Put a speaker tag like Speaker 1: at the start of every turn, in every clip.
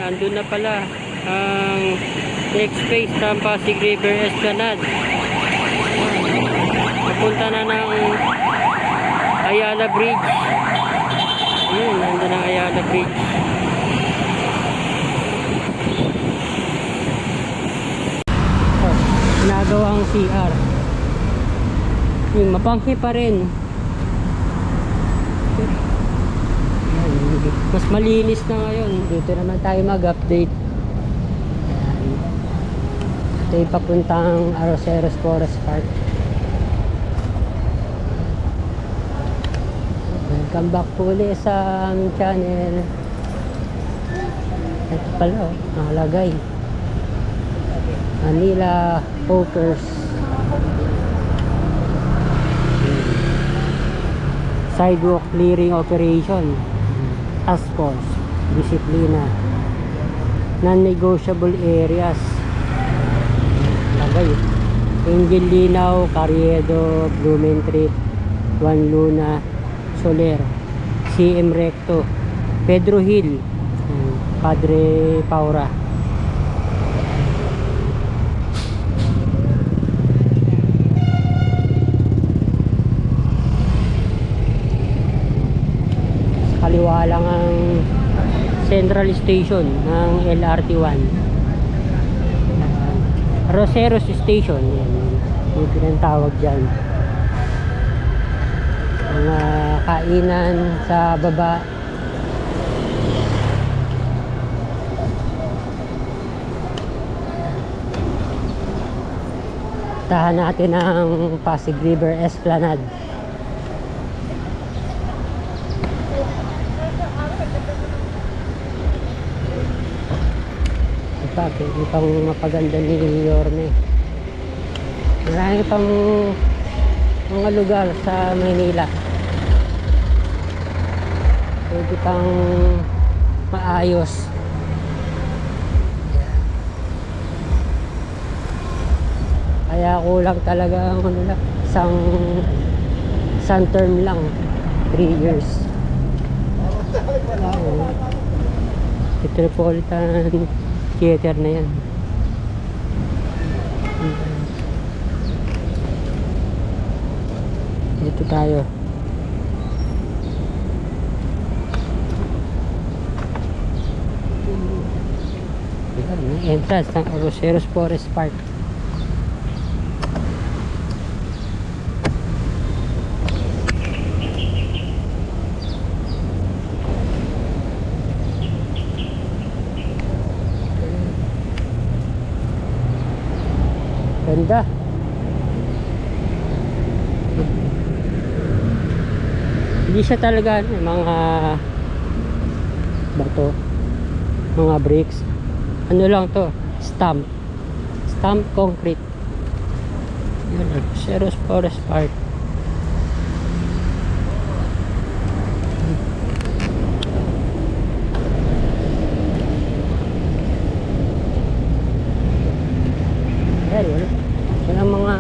Speaker 1: andun na pala ang next phase ng Pasig River Esplanade. Papunta na ng Ayala Bridge. Ayun, nandun ang Ayala Bridge. Ginagawang CR. Yung mapanghi pa rin. Mas malinis na ngayon. Dito naman tayo mag-update. Ito yung papuntang Arroceros Forest Park. Welcome back po ulit sa aming channel. Ito pala oh, nakalagay Manila Hawkers Sidewalk Clearing Operation Task Force Disiplina Non-negotiable areas. Lagay Angel Linaw, Carriedo, Blumentritt, Juan Luna, Soler, CM Recto, Pedro Hill, Padre Paura. Kaliwa lang ang Central Station ng LRT1. Arroceros Station, yan yung pinatawag dyan. Mga kainan sa baba. Tahan natin ang Pasig River Esplanade. Yung pang mapaganda ni Yorme. Marami pang mga lugar sa Maynila pwede pang maayos. Kaya kulang talaga isang term lang, 3 years. Metropolitan Theater na yan. Dito tayo. Entrance ng Arroceros Forest Park. Ganda. Hindi siya talaga mga bato, mga bricks. Ano lang to, stamp concrete. Yun, Arroceros Forest Park. Walang mga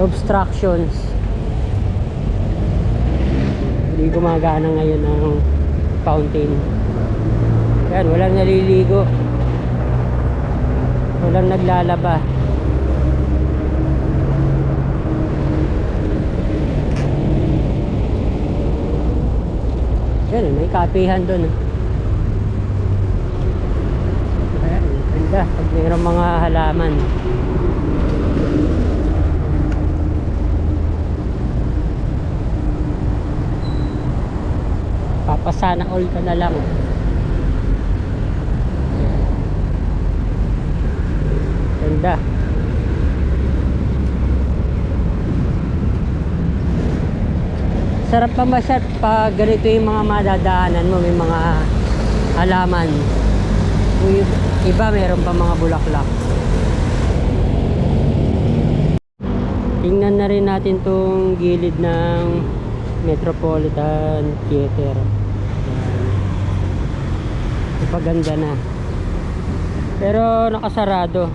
Speaker 1: obstructions. Hindi gumagana ngayon ang fountain. Yan, walang naliligo, walang naglalaba. Yan, may kapihan doon. Ayan, ganda pag mayroong mga halaman. Papasana all ka na lang. Ganda. Sarap pa masyad pag ganito yung mga madadaanan mo, may mga halaman. Yung iba meron pa mga bulaklak. Tingnan na rin natin tong gilid ng Metropolitan Theater. Paganda na. Pero nakasarado.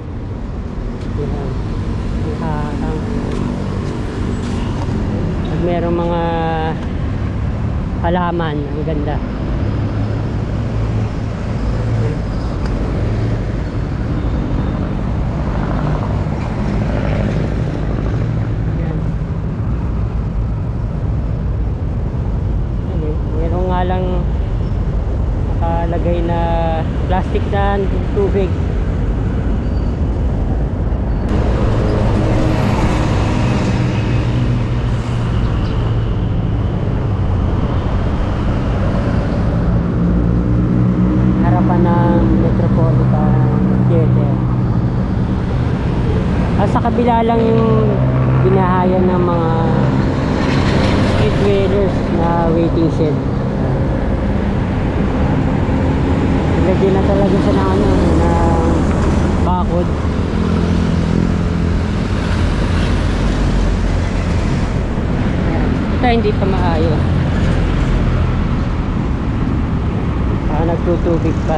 Speaker 1: Pag merong mga halaman, ang ganda. nilalagay na plastic na tubig. Harapan ng Metropolitan Theater. Sa kabila lang yung binahayan ng mga street dwellers na waiting shed. Lagyan na talaga siya ng ano, na bakod. Ito hindi pa maayos. Nagtutubig pa.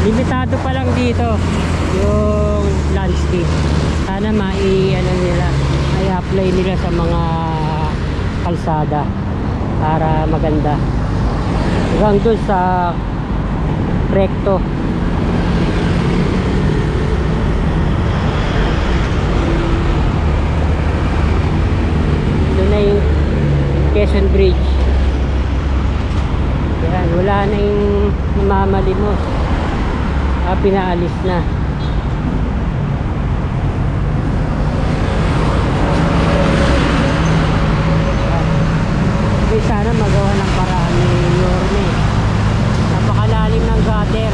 Speaker 1: Limitado pa lang dito yung landscape. Sana ano nila, i-apply nila sa mga kalsada para maganda. Hanggang doon sa recto. Doon na yung Quezon Bridge. Yan, wala na yung namamalimos. Pinaalis na. Sana magawa ng paraan ni Yorme. Napakalalim ng gutter.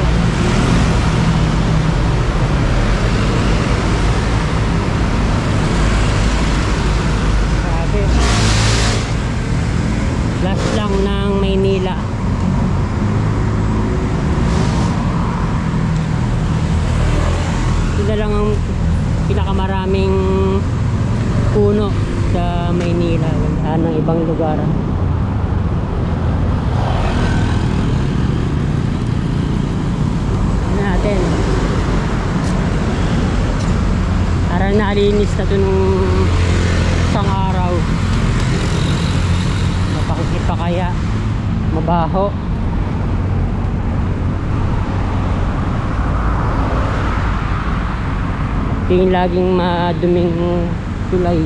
Speaker 1: Grabe. Last lang ng Maynila. Ito lang ang pinakamaraming puno sa Maynila. Wala ng ibang lugar. Parang nalinis na ito nung isang araw. Napakikip pa kaya mabaho. Tingin laging maduming tulay.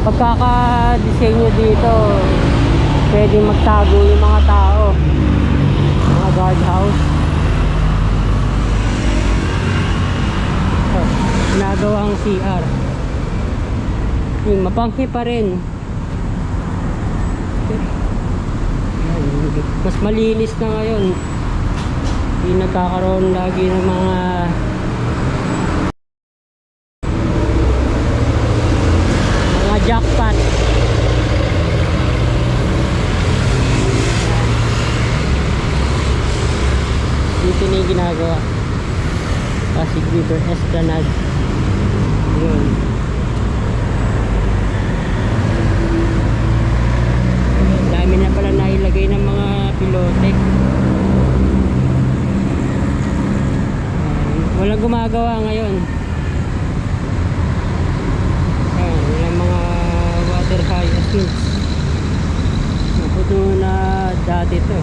Speaker 1: Pagkaka-disenyo dito, pwedeng magtago yung mga tao, mga guardhouse. Ginagawang CR. Yung mapanghi pa rin. Mas malinis na ngayon. Hindi nagkakaroon lagi ng mga jackpot. Dito na yung ginagawa. Pasig River Esplanade. Yun. Dami na pala nailagay ng mga pilote. Walang gumagawa ngayon. Naputo na dati to.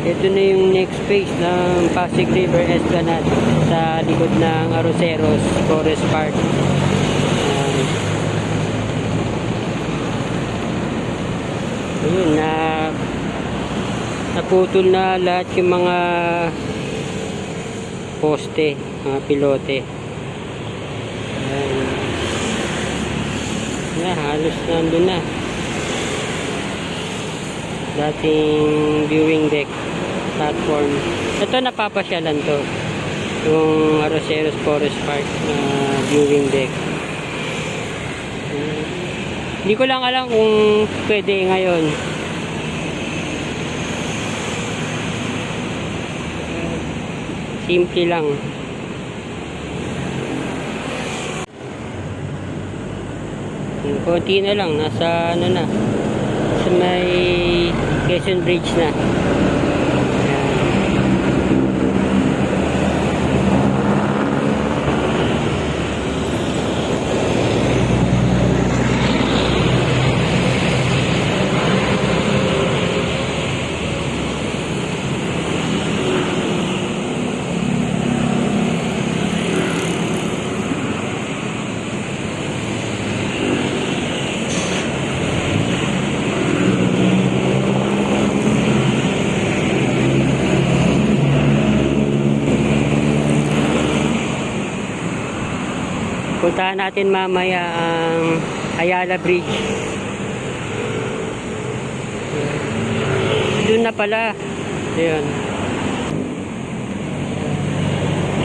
Speaker 1: Ito na yung next phase ng Pasig River Esplanade sa likod ng Arroceros Forest Park. Ayun na naputol na lahat yung mga poste, mga pilote. Halos nandun na. Dating viewing deck platform. Ito napapasyalan to. Yung Arroceros Forest Park na viewing deck. Hindi ko lang alam kung pwede ngayon. Simple lang. Konti na lang, nasa ano na, sa may Quezon Bridge na. Puntahan natin mamaya ang Ayala Bridge. Doon na pala. Ayun.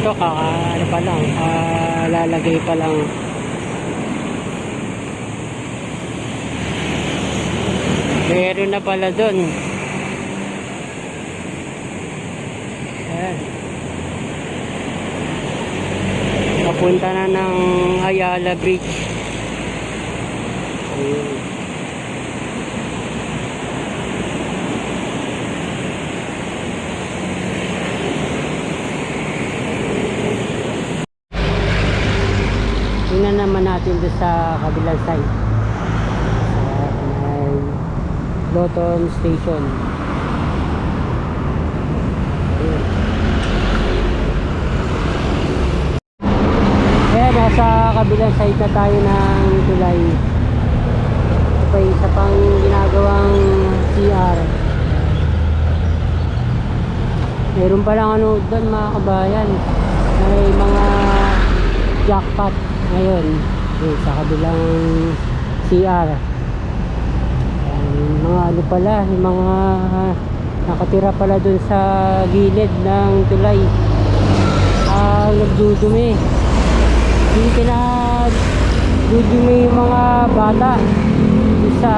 Speaker 1: Ito ano pa lang, lalagay pa lang. Meron na pala doon. Ayan. Papunta na ng Ayala Bridge. Ayun. Tingnan naman natin doon sa kabilang side. May Loton Station. Ayun. Nasa kabilang side na tayo ng tulay. Ito pa isa pang ginagawang CR. Meron palang ano doon mga kabayan, may mga jackpot ngayon sa kabilang CR. Mga ano pala, yung mga nakatira pala doon sa gilid ng tulay, nagdudumi. Yung pinag-dudumi yung mga bata sa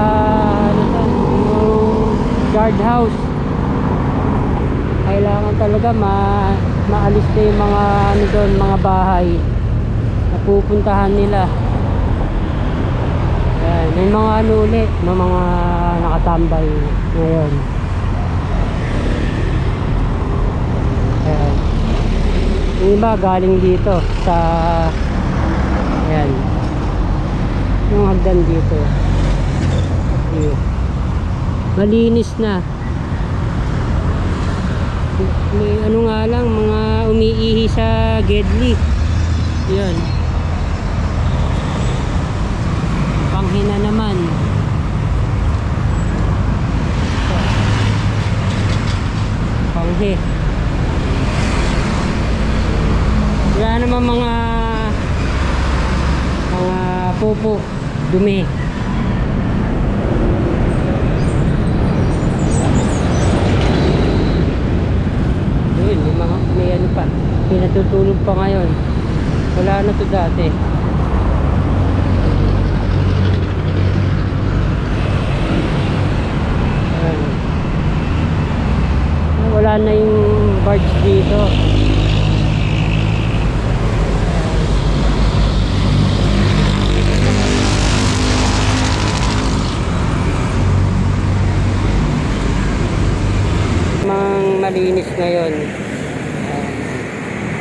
Speaker 1: yung guardhouse. Kailangan talaga maalis na yung mga ano doon, mga bahay na pupuntahan nila. Ayan, may mga ano ulit, may mga nakatambay ngayon. Ayan. Yung iba galing dito sa ayan, yung hagdan dito. Ayan. Malinis na. May ano nga lang, mga umiihi sa Gedli. Ayan. Panghina naman. Panghi. Wala naman mga pupo, dumi. Yun, may ano pa, pinatutulog pa ngayon. Wala na to dati. Wala na yung barge dito. Malinis ngayon,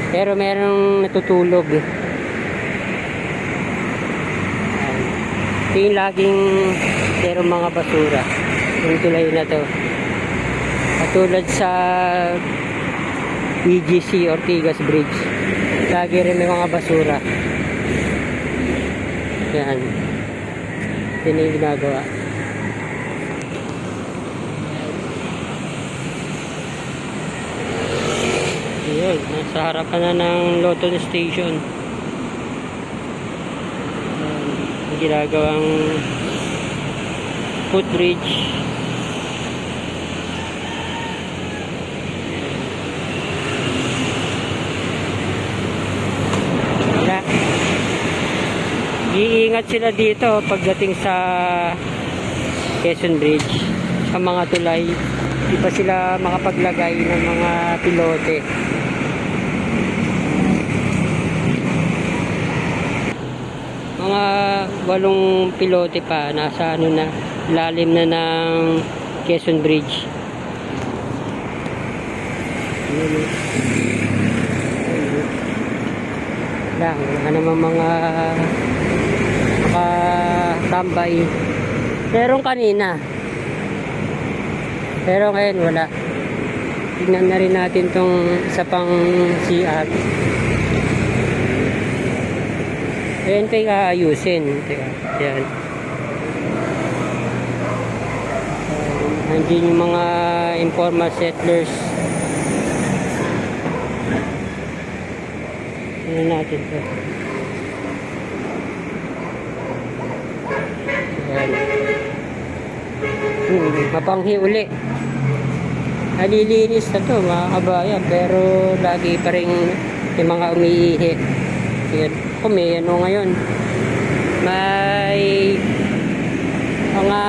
Speaker 1: pero merong natutulog. Ito yung laging merong mga basura yung tulay na to, katulad sa EGC Ortigas Bridge, lagi rin may mga basura. Yan, yun yung ginagawa. Yun, nasa harapan na ng Loton Station. Yung ginagawang footbridge. Iingat sila dito pagdating sa Quezon Bridge, sa mga tulay. Di pa sila makapaglagay ng mga pilote. Mga 8 pilote pa nasa ano na, lalim na ng Quezon Bridge. Wala naman mga nakatambay. Meron kanina. Pero ngayon wala. Tignan na rin natin tong isa pang CR. Ayan tayo aayusin. Teka, ayan. Nandiyan yung mga informal settlers. Ano natin to? Ayan. Mapanghi uli. Nalilinis na to mga kabayan, pero lagi pa rin yung mga umiihi. Ayan. Kung may ano ngayon, may mga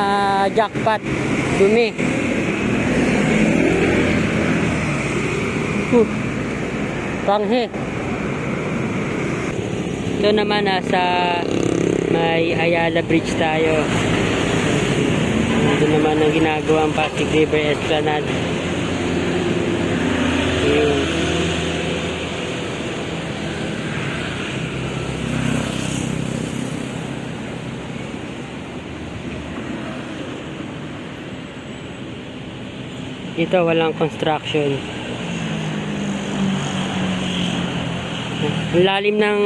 Speaker 1: jackpot dumi. Panghi. Ito naman nasa may Ayala Bridge tayo. Ito naman ang ginagawa ang Pasig River Esplanade. Ayun. Dito walang construction. Ang lalim ng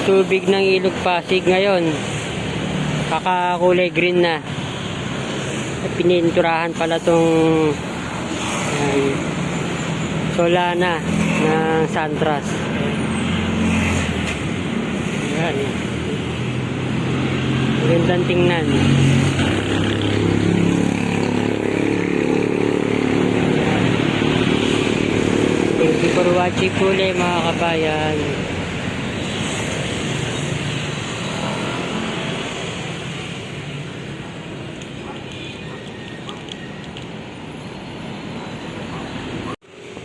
Speaker 1: tubig ng Ilog Pasig ngayon. Kakakulay green na. At pininturahan pala tong Solana ng Santras. Ayan. Magandang tingnan. Thank you for watching po ulit mga kabayan.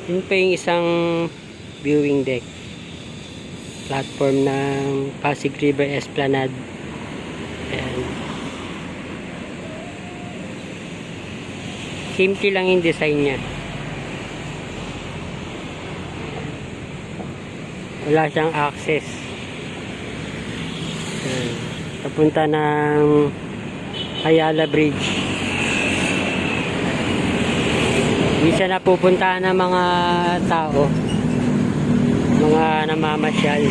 Speaker 1: Yun pa yung isang viewing deck. Platform ng Pasig River Esplanade. Ayan. Simple lang yung design niya. Wala siyang access. Papunta ng Ayala Bridge. Isa na pupuntahan ng mga tao, mga namamasyal.